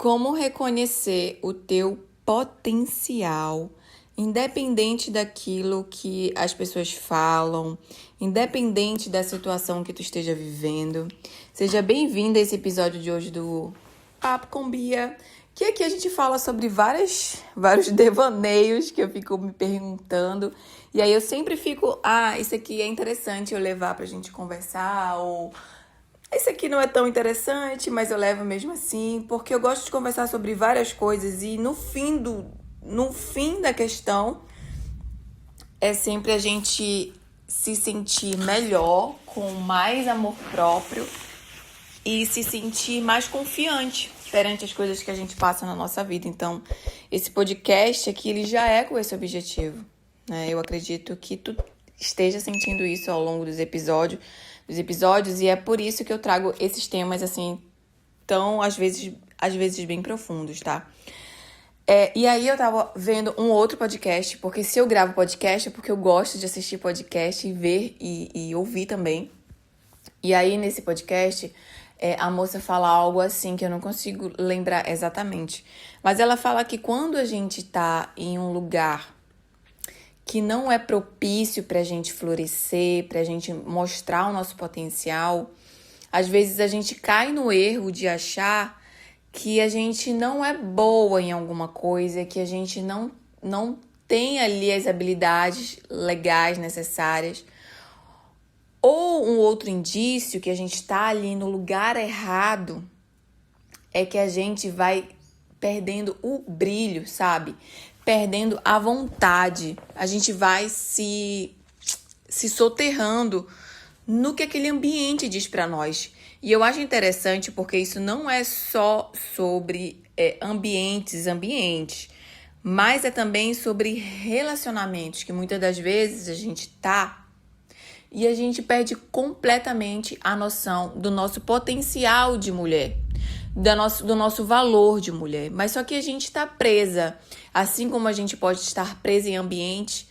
Como reconhecer o teu potencial, independente daquilo que as pessoas falam, independente da situação que tu esteja vivendo. Seja bem-vindo a esse episódio de hoje do Papo com Bia, que aqui a gente fala sobre vários devaneios que eu fico me perguntando. E aí eu sempre fico, isso aqui é interessante eu levar pra gente conversar, ou esse aqui não é tão interessante, mas eu levo mesmo assim, porque eu gosto de conversar sobre várias coisas e no fim da questão é sempre a gente se sentir melhor, com mais amor próprio e se sentir mais confiante perante as coisas que a gente passa na nossa vida. Então, esse podcast aqui, ele já é com esse objetivo, né? Eu acredito que tu esteja sentindo isso ao longo dos episódios, e é por isso que eu trago esses temas, assim, tão, às vezes bem profundos, tá? E aí eu tava vendo um outro podcast, porque se eu gravo podcast é porque eu gosto de assistir podcast e ver e ouvir também. E aí nesse podcast, a moça fala algo assim que eu não consigo lembrar exatamente. Mas ela fala que quando a gente tá em um lugar que não é propício pra gente florescer, pra gente mostrar o nosso potencial, às vezes a gente cai no erro de achar que a gente não é boa em alguma coisa, que a gente não tem ali as habilidades legais necessárias. Ou um outro indício que a gente está ali no lugar errado é que a gente vai perdendo o brilho, sabe? Perdendo a vontade. A gente vai se soterrando no que aquele ambiente diz para nós. E eu acho interessante porque isso não é só sobre ambientes, mas é também sobre relacionamentos, que muitas das vezes a gente tá e a gente perde completamente a noção do nosso potencial de mulher, do nosso valor de mulher. Mas só que a gente está presa, assim como a gente pode estar presa em ambientes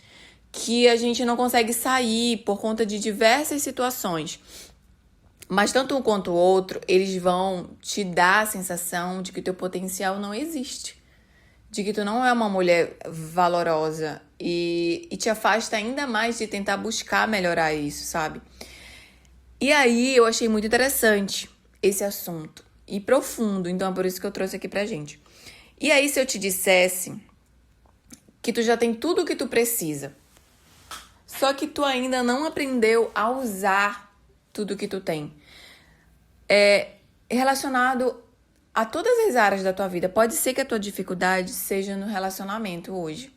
que a gente não consegue sair por conta de diversas situações. Mas tanto um quanto o outro, eles vão te dar a sensação de que o teu potencial não existe. De que tu não é uma mulher valorosa e te afasta ainda mais de tentar buscar melhorar isso, sabe? E aí eu achei muito interessante esse assunto e profundo, então é por isso que eu trouxe aqui pra gente. E aí se eu te dissesse que tu já tem tudo o que tu precisa, só que tu ainda não aprendeu a usar tudo que tu tem, relacionado a todas as áreas da tua vida. Pode ser que a tua dificuldade seja no relacionamento hoje.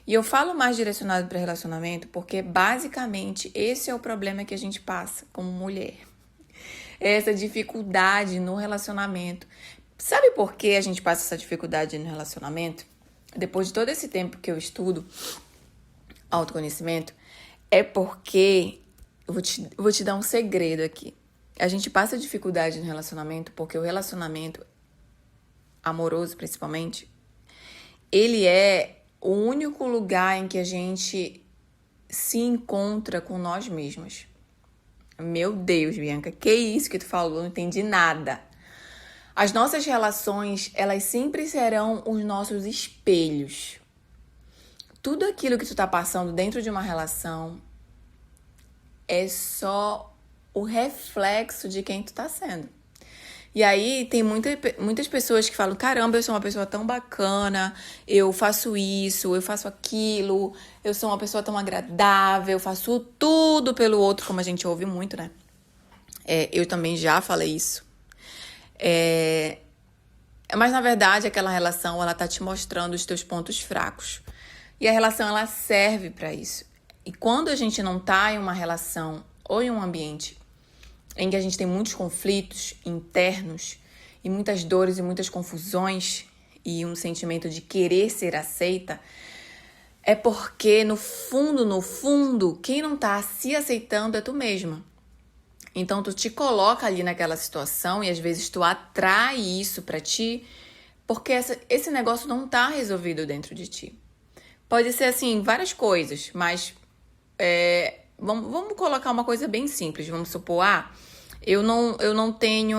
E eu falo mais direcionado para relacionamento porque basicamente esse é o problema que a gente passa como mulher. Essa dificuldade no relacionamento. Sabe por que a gente passa essa dificuldade no relacionamento? Depois de todo esse tempo que eu estudo autoconhecimento, é porque eu vou te dar um segredo aqui. A gente passa dificuldade no relacionamento porque o relacionamento amoroso, principalmente, ele é o único lugar em que a gente se encontra com nós mesmos. Meu Deus, Bianca, que isso que tu falou? Não entendi nada. As nossas relações, elas sempre serão os nossos espelhos. Tudo aquilo que tu tá passando dentro de uma relação é só o reflexo de quem tu tá sendo. E aí tem muitas pessoas que falam, caramba, eu sou uma pessoa tão bacana, eu faço isso, eu faço aquilo, eu sou uma pessoa tão agradável, eu faço tudo pelo outro, como a gente ouve muito, né? Eu também já falei isso. Mas na verdade aquela relação, ela tá te mostrando os teus pontos fracos. E a relação, ela serve para isso. E quando a gente não tá em uma relação ou em um ambiente em que a gente tem muitos conflitos internos e muitas dores e muitas confusões e um sentimento de querer ser aceita, é porque no fundo, quem não tá se aceitando é tu mesma. Então tu te coloca ali naquela situação e às vezes tu atrai isso pra ti porque esse negócio não tá resolvido dentro de ti. Pode ser assim, várias coisas, mas vamos colocar uma coisa bem simples. Vamos supor, eu não tenho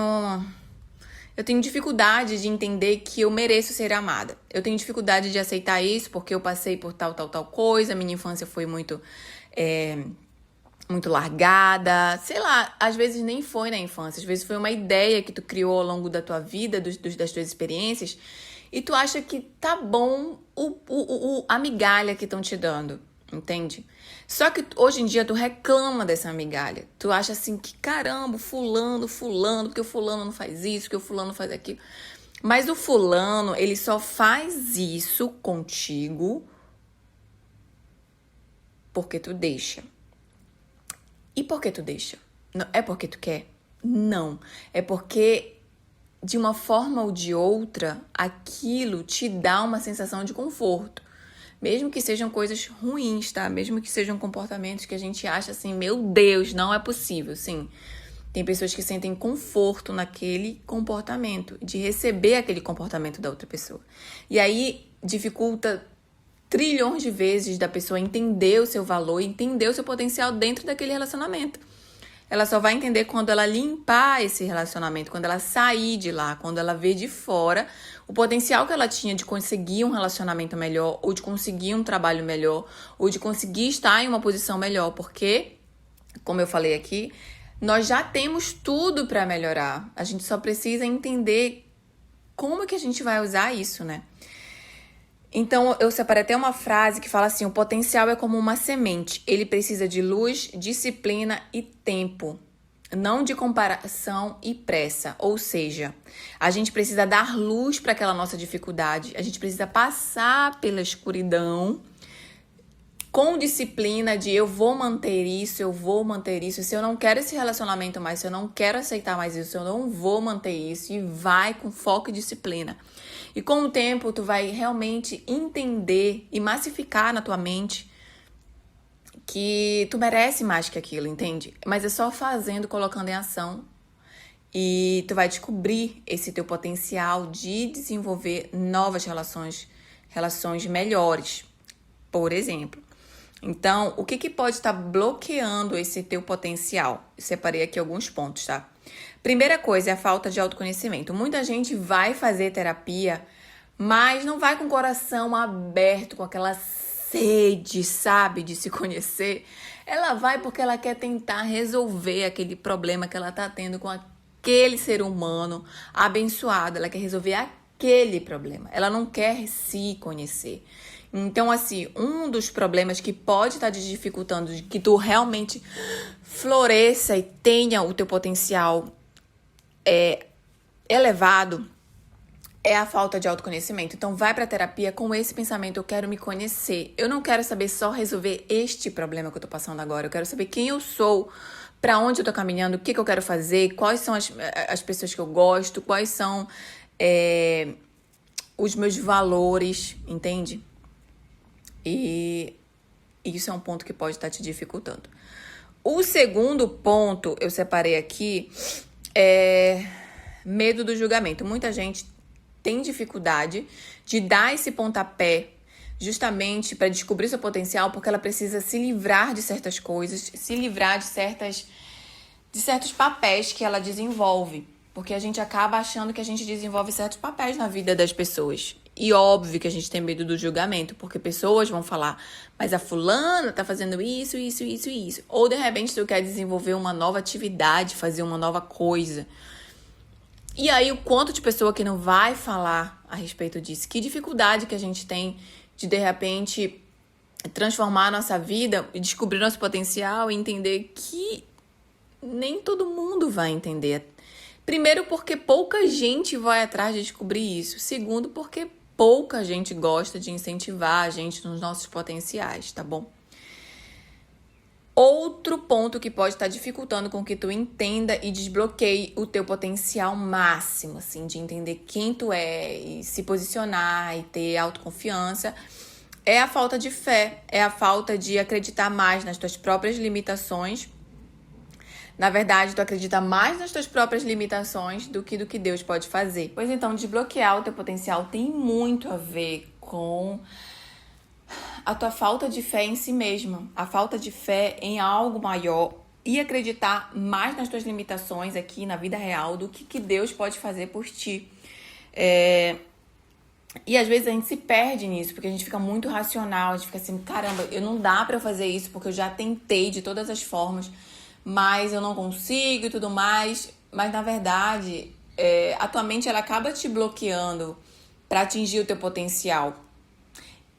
Eu tenho dificuldade de entender que eu mereço ser amada. Eu tenho dificuldade de aceitar isso porque eu passei por tal coisa. Minha infância foi muito largada. Sei lá, às vezes nem foi na infância. Às vezes foi uma ideia que tu criou ao longo da tua vida, das tuas experiências. E tu acha que tá bom a migalha que estão te dando. Entende? Só que hoje em dia tu reclama dessa migalha. Tu acha assim que caramba, fulano, porque o fulano não faz isso, porque o fulano não faz aquilo. Mas o fulano, ele só faz isso contigo porque tu deixa. E por que tu deixa? Não, é porque tu quer? Não. É porque, de uma forma ou de outra, aquilo te dá uma sensação de conforto. Mesmo que sejam coisas ruins, tá? Mesmo que sejam comportamentos que a gente acha assim, meu Deus, não é possível. Sim, tem pessoas que sentem conforto naquele comportamento, de receber aquele comportamento da outra pessoa. E aí dificulta trilhões de vezes da pessoa entender o seu valor, entender o seu potencial dentro daquele relacionamento. Ela só vai entender quando ela limpar esse relacionamento, quando ela sair de lá, quando ela ver de fora o potencial que ela tinha de conseguir um relacionamento melhor, ou de conseguir um trabalho melhor, ou de conseguir estar em uma posição melhor, porque, como eu falei aqui, nós já temos tudo para melhorar. A gente só precisa entender como que a gente vai usar isso, né? Então, eu separei até uma frase que fala assim: o potencial é como uma semente. Ele precisa de luz, disciplina e tempo, não de comparação e pressa. Ou seja, a gente precisa dar luz para aquela nossa dificuldade. A gente precisa passar pela escuridão com disciplina de eu vou manter isso. Se eu não quero esse relacionamento mais, se eu não quero aceitar mais isso, eu não vou manter isso. E vai com foco e disciplina. E com o tempo, tu vai realmente entender e massificar na tua mente que tu merece mais que aquilo, entende? Mas é só fazendo, colocando em ação. E tu vai descobrir esse teu potencial de desenvolver novas relações melhores, por exemplo. Então, o que pode estar bloqueando esse teu potencial? Eu separei aqui alguns pontos, tá? Primeira coisa é a falta de autoconhecimento. Muita gente vai fazer terapia, mas não vai com o coração aberto, com aquela sede, sabe, de se conhecer. Ela vai porque ela quer tentar resolver aquele problema que ela tá tendo com aquele ser humano abençoado. Ela quer resolver aquele problema. Ela não quer se conhecer. Então, assim, um dos problemas que pode estar te dificultando de que tu realmente floresça e tenha o teu potencial elevado é a falta de autoconhecimento. Então, vai pra terapia com esse pensamento: eu quero me conhecer. Eu não quero saber só resolver este problema que eu tô passando agora. Eu quero saber quem eu sou, pra onde eu tô caminhando, o que eu quero fazer, quais são as pessoas que eu gosto, quais são os meus valores, entende? E isso é um ponto que pode estar te dificultando. O segundo ponto, eu separei aqui, é medo do julgamento. Muita gente tem dificuldade de dar esse pontapé justamente para descobrir seu potencial, porque ela precisa se livrar de certas coisas, se livrar de certos papéis que ela desenvolve. Porque a gente acaba achando que a gente desenvolve certos papéis na vida das pessoas. E óbvio que a gente tem medo do julgamento, porque pessoas vão falar: mas a fulana tá fazendo isso. Ou de repente tu quer desenvolver uma nova atividade, fazer uma nova coisa. E aí o quanto de pessoa que não vai falar a respeito disso? Que dificuldade que a gente tem de repente transformar a nossa vida e descobrir nosso potencial e entender que nem todo mundo vai entender. Primeiro, porque pouca gente vai atrás de descobrir isso. Segundo, porque pouca gente gosta de incentivar a gente nos nossos potenciais, tá bom? Outro ponto que pode estar dificultando com que tu entenda e desbloqueie o teu potencial máximo, assim, de entender quem tu é e se posicionar e ter autoconfiança, é a falta de fé, é a falta de acreditar mais nas tuas próprias limitações. Na verdade, tu acredita mais nas tuas próprias limitações do que Deus pode fazer. Pois então, desbloquear o teu potencial tem muito a ver com a tua falta de fé em si mesma, a falta de fé em algo maior e acreditar mais nas tuas limitações aqui na vida real do que Deus pode fazer por ti. E às vezes a gente se perde nisso, porque a gente fica muito racional, a gente fica assim, caramba, eu não dá pra eu fazer isso, porque eu já tentei de todas as formas, mas eu não consigo e tudo mais. Mas na verdade, a tua mente ela acaba te bloqueando pra atingir o teu potencial.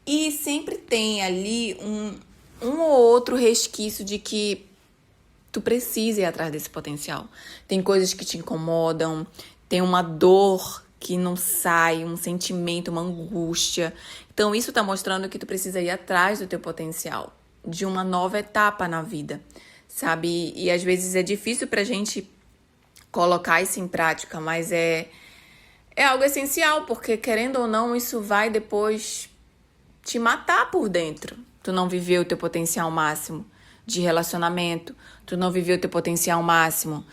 E sempre tem ali um ou outro resquício de que tu precisa ir atrás desse potencial. Tem coisas que te incomodam, tem uma dor que não sai, um sentimento, uma angústia. Então isso tá mostrando que tu precisa ir atrás do teu potencial, de uma nova etapa na vida, sabe? E às vezes é difícil pra gente colocar isso em prática, mas é algo essencial, porque querendo ou não, isso vai depois te matar por dentro. Tu não viveu o teu potencial máximo de relacionamento, tu não viveu o teu potencial máximo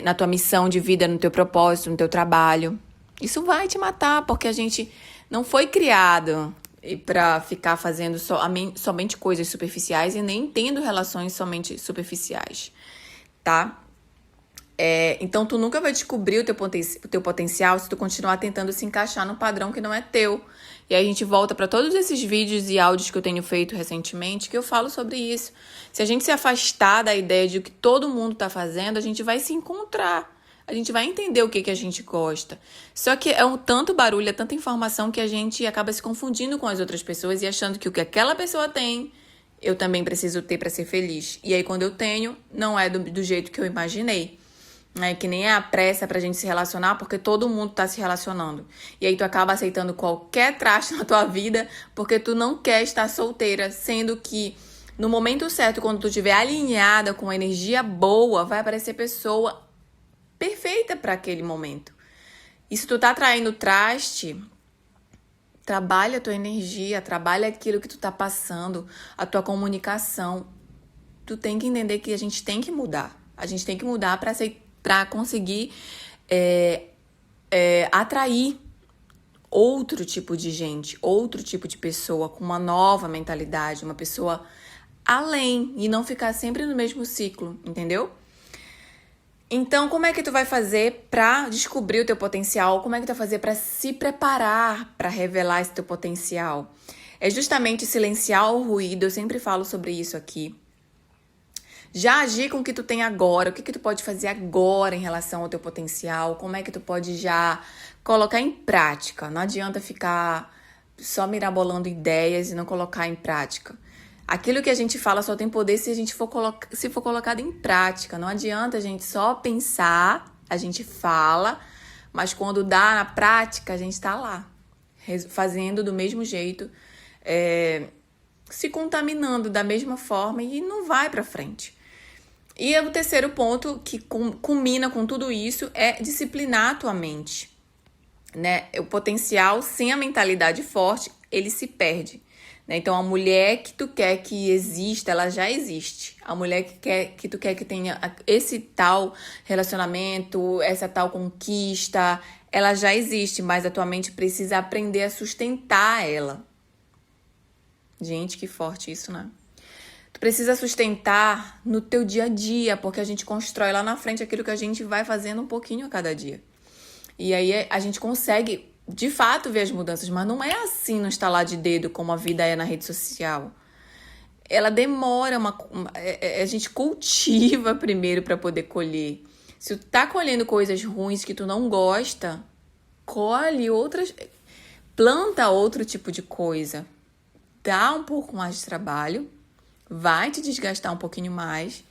na tua missão de vida, no teu propósito, no teu trabalho. Isso vai te matar, porque a gente não foi criado para ficar fazendo somente coisas superficiais e nem tendo relações somente superficiais, tá? Então, tu nunca vai descobrir o teu potencial se tu continuar tentando se encaixar num padrão que não é teu. E aí a gente volta para todos esses vídeos e áudios que eu tenho feito recentemente, que eu falo sobre isso. Se a gente se afastar da ideia de o que todo mundo tá fazendo, a gente vai se encontrar. A gente vai entender o que a gente gosta. Só que é tanto barulho, é tanta informação que a gente acaba se confundindo com as outras pessoas e achando que o que aquela pessoa tem, eu também preciso ter para ser feliz. E aí, quando eu tenho, não é do jeito que eu imaginei. Que nem é a pressa pra gente se relacionar, porque todo mundo tá se relacionando. E aí tu acaba aceitando qualquer traste na tua vida, porque tu não quer estar solteira, sendo que no momento certo, quando tu estiver alinhada com uma energia boa, vai aparecer pessoa perfeita para aquele momento. E se tu tá atraindo traste, trabalha a tua energia, trabalha aquilo que tu tá passando, a tua comunicação. Tu tem que entender que a gente tem que mudar. A gente tem que mudar para conseguir atrair outro tipo de gente, outro tipo de pessoa com uma nova mentalidade, uma pessoa além e não ficar sempre no mesmo ciclo, entendeu? Então, como é que tu vai fazer para descobrir o teu potencial? Como é que tu vai fazer para se preparar para revelar esse teu potencial? É justamente silenciar o ruído, eu sempre falo sobre isso aqui. Já agir com o que tu tem agora, o que tu pode fazer agora em relação ao teu potencial, como é que tu pode já colocar em prática. Não adianta ficar só mirabolando ideias e não colocar em prática. Aquilo que a gente fala só tem poder se for colocado em prática. Não adianta a gente só pensar, a gente fala, mas quando dá na prática, a gente tá lá, fazendo do mesmo jeito, se contaminando da mesma forma e não vai pra frente. E o terceiro ponto que culmina com tudo isso é disciplinar a tua mente, né? O potencial sem a mentalidade forte, ele se perde. Então, a mulher que tu quer que exista, ela já existe. A mulher que tu quer que tenha esse tal relacionamento, essa tal conquista, ela já existe, mas a tua mente precisa aprender a sustentar ela. Gente, que forte isso, né? Tu precisa sustentar no teu dia a dia, porque a gente constrói lá na frente aquilo que a gente vai fazendo um pouquinho a cada dia. E aí a gente consegue de fato ver as mudanças, mas não é assim no estalar de dedo como a vida é na rede social. Ela demora, a gente cultiva primeiro para poder colher. Se tu tá colhendo coisas ruins que tu não gosta, colhe outras, planta outro tipo de coisa. Dá um pouco mais de trabalho, vai te desgastar um pouquinho mais,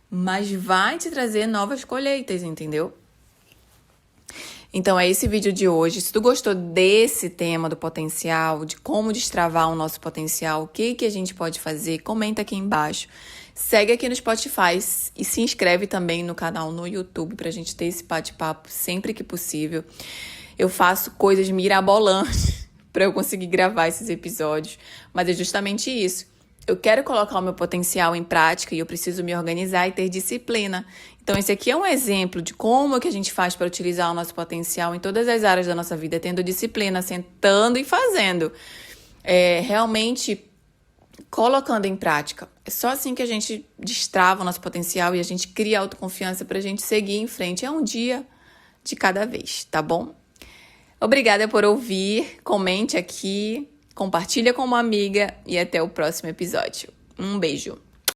mas vai te trazer novas colheitas, entendeu? Então, é esse vídeo de hoje. Se tu gostou desse tema do potencial, de como destravar o nosso potencial, o que a gente pode fazer, comenta aqui embaixo. Segue aqui no Spotify e se inscreve também no canal no YouTube pra gente ter esse bate-papo sempre que possível. Eu faço coisas mirabolantes pra eu conseguir gravar esses episódios, mas é justamente isso. Eu quero colocar o meu potencial em prática e eu preciso me organizar e ter disciplina. Então, esse aqui é um exemplo de como que a gente faz para utilizar o nosso potencial em todas as áreas da nossa vida, tendo disciplina, sentando e fazendo. Realmente colocando em prática. É só assim que a gente destrava o nosso potencial e a gente cria autoconfiança para a gente seguir em frente. É um dia de cada vez, tá bom? Obrigada por ouvir, comente aqui, compartilha com uma amiga e até o próximo episódio. Um beijo!